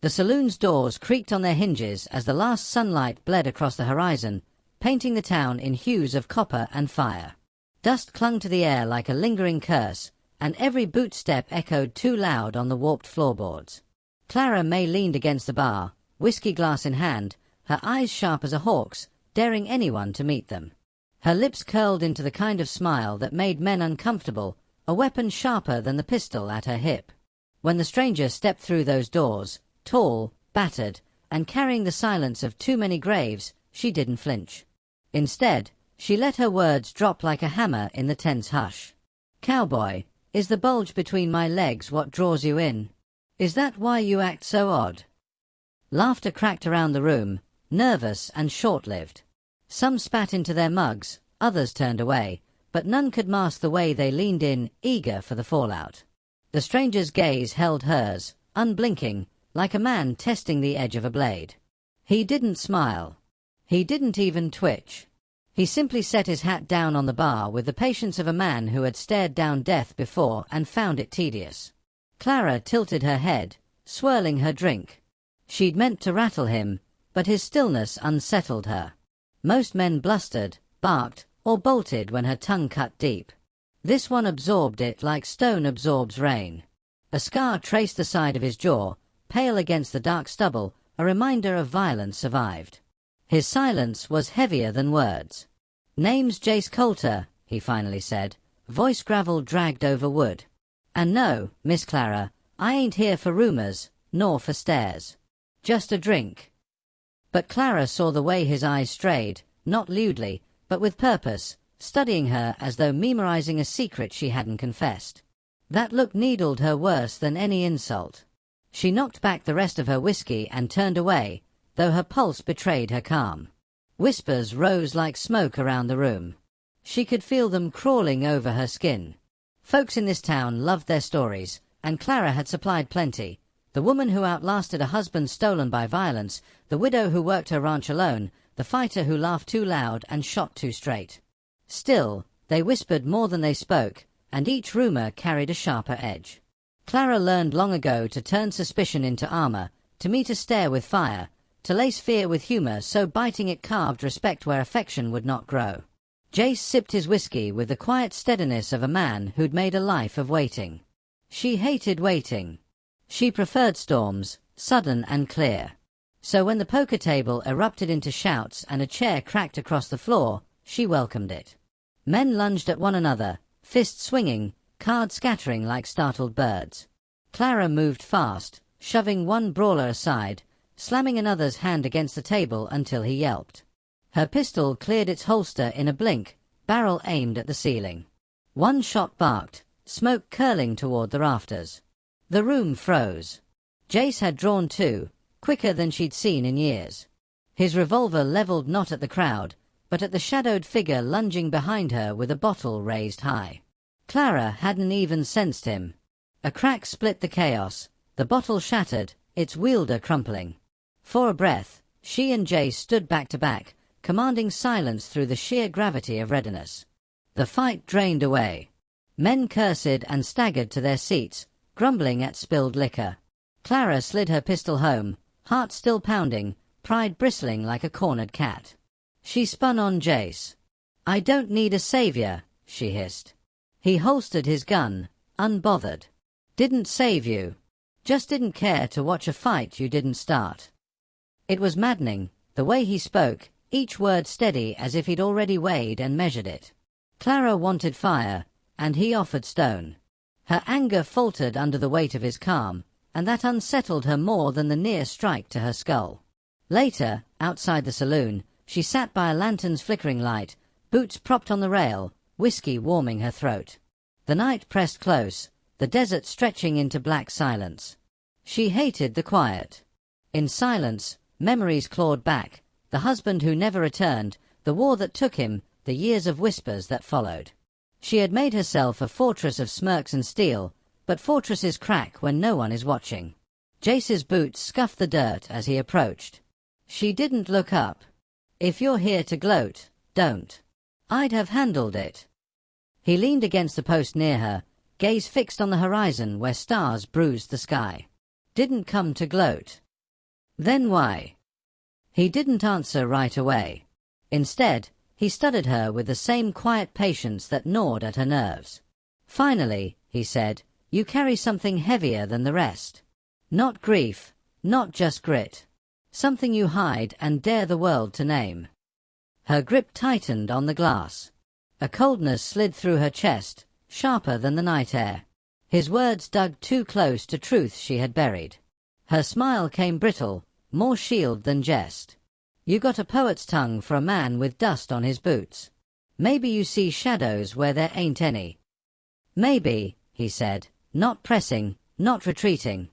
The saloon's doors creaked on their hinges as the last sunlight bled across the horizon, painting the town in hues of copper and fire. Dust clung to the air like a lingering curse, and every boot step echoed too loud on the warped floorboards. Clara May leaned against the bar, whiskey glass in hand, her eyes sharp as a hawk's, daring anyone to meet them. Her lips curled into the kind of smile that made men uncomfortable, a weapon sharper than the pistol at her hip. When the stranger stepped through those doors, tall, battered, and carrying the silence of too many graves, she didn't flinch. Instead, she let her words drop like a hammer in the tense hush. "Cowboy, is the bulge between my legs what draws you in? Is that why you act so odd?" Laughter cracked around the room, nervous and short-lived. Some spat into their mugs, others turned away, but none could mask the way they leaned in, eager for the fallout. The stranger's gaze held hers, unblinking, like a man testing the edge of a blade. He didn't smile. He didn't even twitch. He simply set his hat down on the bar with the patience of a man who had stared down death before and found it tedious. Clara tilted her head, swirling her drink. She'd meant to rattle him, but his stillness unsettled her. Most men blustered, barked, or bolted when her tongue cut deep. This one absorbed it like stone absorbs rain. A scar traced the side of his jaw, pale against the dark stubble, a reminder of violence survived. His silence was heavier than words. "Name's Jace Coulter," he finally said, voice gravel dragged over wood. "And no, Miss Clara, I ain't here for rumors, nor for stares. Just a drink." But Clara saw the way his eyes strayed, not lewdly, but with purpose, studying her as though memorizing a secret she hadn't confessed. That look needled her worse than any insult. She knocked back the rest of her whiskey and turned away, though her pulse betrayed her calm. Whispers rose like smoke around the room. She could feel them crawling over her skin. Folks in this town loved their stories, and Clara had supplied plenty. The woman who outlasted a husband stolen by violence, the widow who worked her ranch alone, the fighter who laughed too loud and shot too straight. Still, they whispered more than they spoke, and each rumor carried a sharper edge. Clara learned long ago to turn suspicion into armor, to meet a stare with fire, to lace fear with humor so biting it carved respect where affection would not grow. Jace sipped his whiskey with the quiet steadiness of a man who'd made a life of waiting. She hated waiting. She preferred storms, sudden and clear. So when the poker table erupted into shouts and a chair cracked across the floor, she welcomed it. Men lunged at one another, fists swinging, cards scattering like startled birds. Clara moved fast, shoving one brawler aside, slamming another's hand against the table until he yelped. Her pistol cleared its holster in a blink, barrel aimed at the ceiling. One shot barked, smoke curling toward the rafters. The room froze. Jace had drawn too, quicker than she'd seen in years. His revolver leveled not at the crowd, but at the shadowed figure lunging behind her with a bottle raised high. Clara hadn't even sensed him. A crack split the chaos, the bottle shattered, its wielder crumpling. For a breath, she and Jace stood back to back, commanding silence through the sheer gravity of readiness. The fight drained away. Men cursed and staggered to their seats, grumbling at spilled liquor. Clara slid her pistol home, heart still pounding, pride bristling like a cornered cat. She spun on Jace. "I don't need a savior," she hissed. He holstered his gun, unbothered. "Didn't save you. Just didn't care to watch a fight you didn't start." It was maddening, the way he spoke, each word steady as if he'd already weighed and measured it. Clara wanted fire, and he offered stone. Her anger faltered under the weight of his calm, and that unsettled her more than the near strike to her skull. Later, outside the saloon, she sat by a lantern's flickering light, boots propped on the rail, whiskey warming her throat. The night pressed close, the desert stretching into black silence. She hated the quiet. In silence, memories clawed back, the husband who never returned, the war that took him, the years of whispers that followed. She had made herself a fortress of smirks and steel, but fortresses crack when no one is watching. Jace's boots scuffed the dirt as he approached. She didn't look up. "If you're here to gloat, don't. I'd have handled it." He leaned against the post near her, gaze fixed on the horizon where stars bruised the sky. "Didn't come to gloat. Then why? He didn't answer right away. Instead, he studied her with the same quiet patience that gnawed at her nerves. Finally, he said, you carry something heavier than the rest. Not grief, not just grit. Something you hide and dare the world to name. Her grip tightened on the glass. A coldness slid through her chest, sharper than the night air. His words dug too close to truth she had buried. Her smile came brittle, more shield than jest. You got a poet's tongue for a man with dust on his boots. Maybe you see shadows where there ain't any. Maybe, he said, not pressing, not retreating.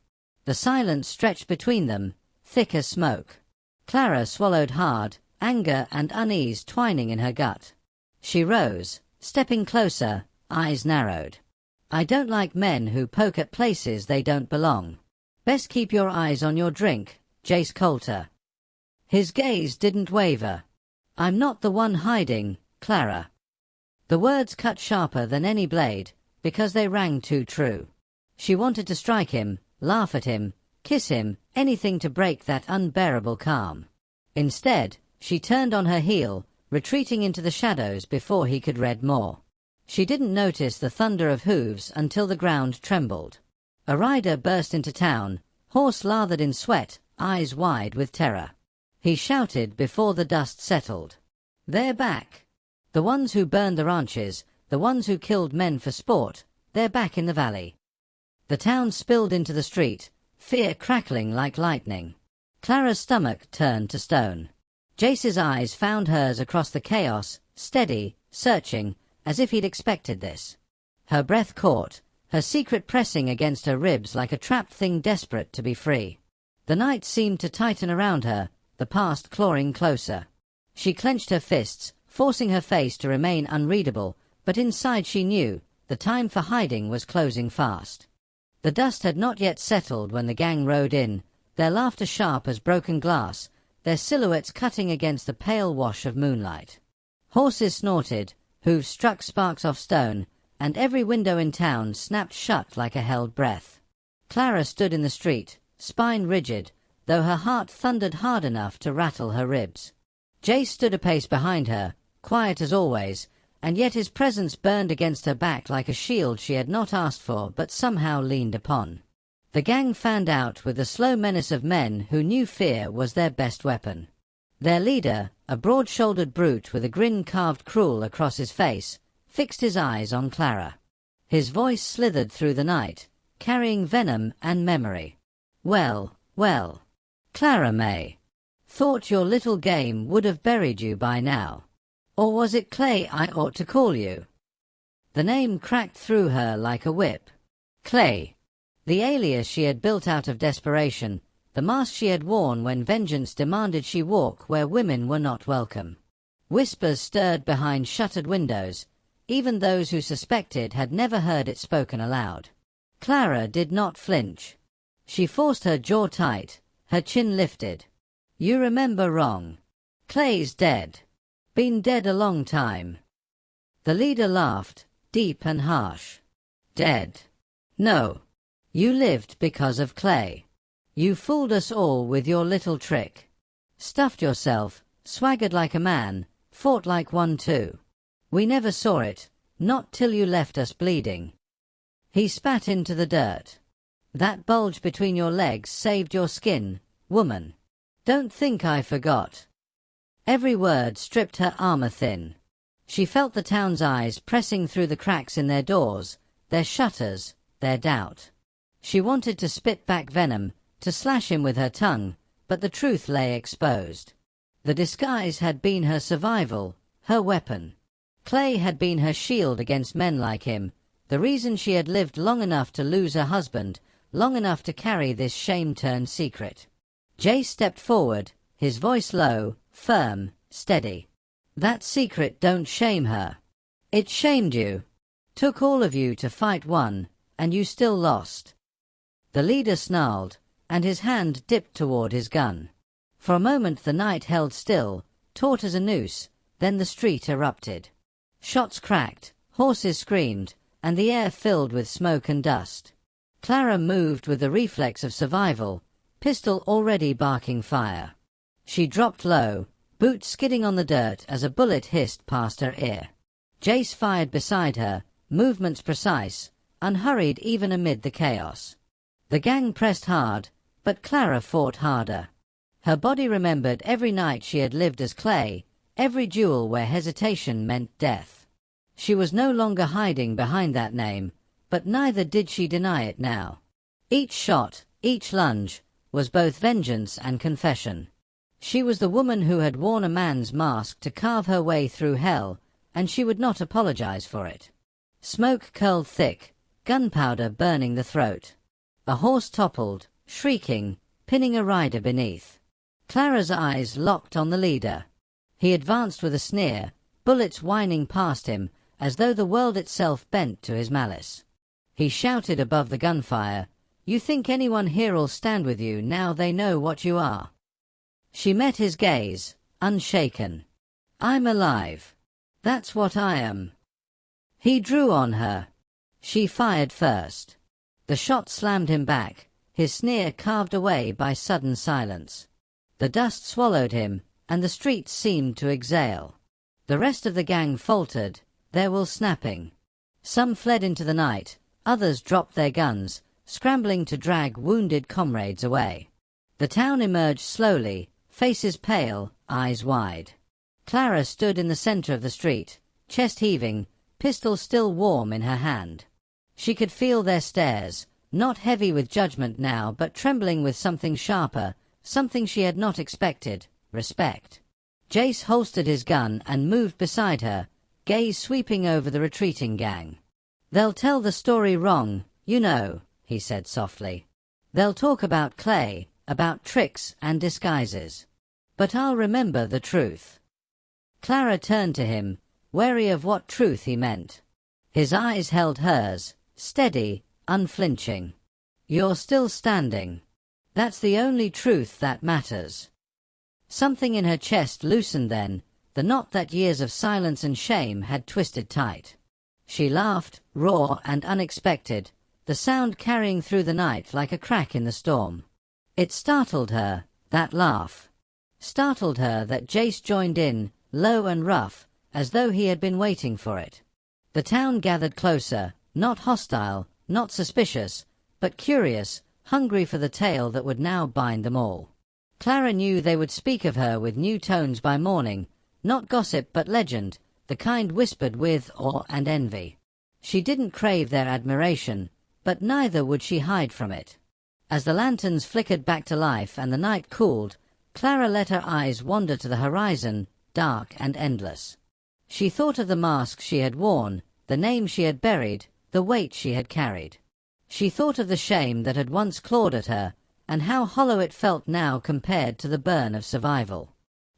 The silence stretched between them, thick as smoke. Clara swallowed hard, anger and unease twining in her gut. She rose, stepping closer, eyes narrowed. I don't like men who poke at places they don't belong. Best keep your eyes on your drink, Jace Coulter. His gaze didn't waver. I'm not the one hiding, Clara. The words cut sharper than any blade, because they rang too true. She wanted to strike him, laugh at him, kiss him, anything to break that unbearable calm. Instead, she turned on her heel, retreating into the shadows before he could read more. She didn't notice the thunder of hooves until the ground trembled. A rider burst into town, horse lathered in sweat, eyes wide with terror. He shouted before the dust settled. They're back. The ones who burned the ranches, the ones who killed men for sport, they're back in the valley. The town spilled into the street, fear crackling like lightning. Clara's stomach turned to stone. Jace's eyes found hers across the chaos, steady, searching, as if he'd expected this. Her breath caught, her secret pressing against her ribs like a trapped thing desperate to be free. The night seemed to tighten around her, the past clawing closer. She clenched her fists, forcing her face to remain unreadable, but inside she knew, the time for hiding was closing fast. The dust had not yet settled when the gang rode in, their laughter sharp as broken glass, their silhouettes cutting against the pale wash of moonlight. Horses snorted, hooves struck sparks off stone, and every window in town snapped shut like a held breath. Clara stood in the street, spine rigid, though her heart thundered hard enough to rattle her ribs. Jace stood a pace behind her, quiet as always, and yet his presence burned against her back like a shield she had not asked for but somehow leaned upon. The gang fanned out with the slow menace of men who knew fear was their best weapon. Their leader, a broad-shouldered brute with a grin carved cruel across his face, fixed his eyes on Clara. His voice slithered through the night, carrying venom and memory. Well, well. Clara May. Thought your little game would have buried you by now. Or was it Clay I ought to call you? The name cracked through her like a whip. Clay. The alias she had built out of desperation, the mask she had worn when vengeance demanded she walk where women were not welcome. Whispers stirred behind shuttered windows, even those who suspected had never heard it spoken aloud. Clara did not flinch. She forced her jaw tight, her chin lifted. You remember wrong. Clay's dead. Been dead a long time. The leader laughed, deep and harsh. Dead. No. You lived because of Clay. You fooled us all with your little trick. Stuffed yourself, swaggered like a man, fought like one too. We never saw it, not till you left us bleeding. He spat into the dirt. That bulge between your legs saved your skin, woman. Don't think I forgot. Every word stripped her armor thin. She felt the town's eyes pressing through the cracks in their doors, their shutters, their doubt. She wanted to spit back venom, to slash him with her tongue, but the truth lay exposed. The disguise had been her survival, her weapon. Clay had been her shield against men like him, the reason she had lived long enough to lose her husband, long enough to carry this shame-turned secret. Jace stepped forward, his voice low, firm, steady. That secret don't shame her. It shamed you. Took all of you to fight one, and you still lost. The leader snarled, and his hand dipped toward his gun. For a moment the night held still, taut as a noose, then the street erupted. Shots cracked, horses screamed, and the air filled with smoke and dust. Clara moved with the reflex of survival, pistol already barking fire. She dropped low, boots skidding on the dirt as a bullet hissed past her ear. Jace fired beside her, movements precise, unhurried even amid the chaos. The gang pressed hard, but Clara fought harder. Her body remembered every night she had lived as Clay, every duel where hesitation meant death. She was no longer hiding behind that name, but neither did she deny it now. Each shot, each lunge, was both vengeance and confession. She was the woman who had worn a man's mask to carve her way through hell, and she would not apologize for it. Smoke curled thick, gunpowder burning the throat. A horse toppled, shrieking, pinning a rider beneath. Clara's eyes locked on the leader. He advanced with a sneer, bullets whining past him, as though the world itself bent to his malice. He shouted above the gunfire, "You think anyone here'll stand with you now they know what you are?" She met his gaze, unshaken. "I'm alive. That's what I am." He drew on her. She fired first. The shot slammed him back, his sneer carved away by sudden silence. The dust swallowed him, and the streets seemed to exhale. The rest of the gang faltered, their will snapping. Some fled into the night, others dropped their guns, scrambling to drag wounded comrades away. The town emerged slowly, faces pale, eyes wide. Clara stood in the center of the street, chest heaving, pistol still warm in her hand. She could feel their stares, not heavy with judgment now but trembling with something sharper, something she had not expected, respect. Jace holstered his gun and moved beside her, gaze sweeping over the retreating gang. "They'll tell the story wrong, you know," he said softly. "They'll talk about Clay, about tricks and disguises. But I'll remember the truth." Clara turned to him, wary of what truth he meant. His eyes held hers, steady, unflinching. "You're still standing. That's the only truth that matters." Something in her chest loosened then, the knot that years of silence and shame had twisted tight. She laughed, raw and unexpected, the sound carrying through the night like a crack in the storm. It startled her, that laugh. Startled her that Jace joined in, low and rough, as though he had been waiting for it. The town gathered closer, not hostile, not suspicious, but curious, hungry for the tale that would now bind them all. Clara knew they would speak of her with new tones by morning, not gossip but legend, the kind whispered with awe and envy. She didn't crave their admiration, but neither would she hide from it. As the lanterns flickered back to life and the night cooled, Clara let her eyes wander to the horizon, dark and endless. She thought of the mask she had worn, the name she had buried, the weight she had carried. She thought of the shame that had once clawed at her, and how hollow it felt now compared to the burn of survival.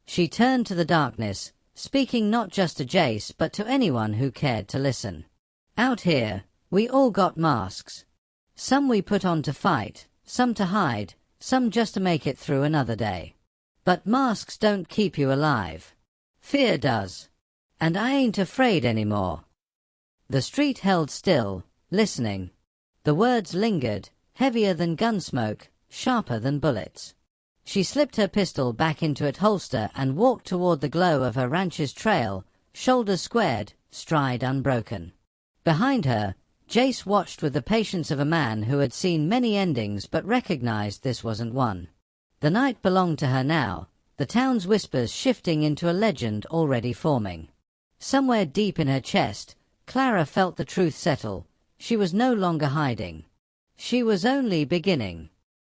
She turned to the darkness, speaking not just to Jace but to anyone who cared to listen. "Out here, we all got masks. Some we put on to fight, some to hide, some just to make it through another day. But masks don't keep you alive. Fear does. And I ain't afraid anymore." The street held still, listening. The words lingered, heavier than gun smoke, sharper than bullets. She slipped her pistol back into its holster and walked toward the glow of her ranch's trail, shoulders squared, stride unbroken. Behind her, Jace watched with the patience of a man who had seen many endings but recognized this wasn't one. The night belonged to her now, the town's whispers shifting into a legend already forming. Somewhere deep in her chest, Clara felt the truth settle. She was no longer hiding. She was only beginning.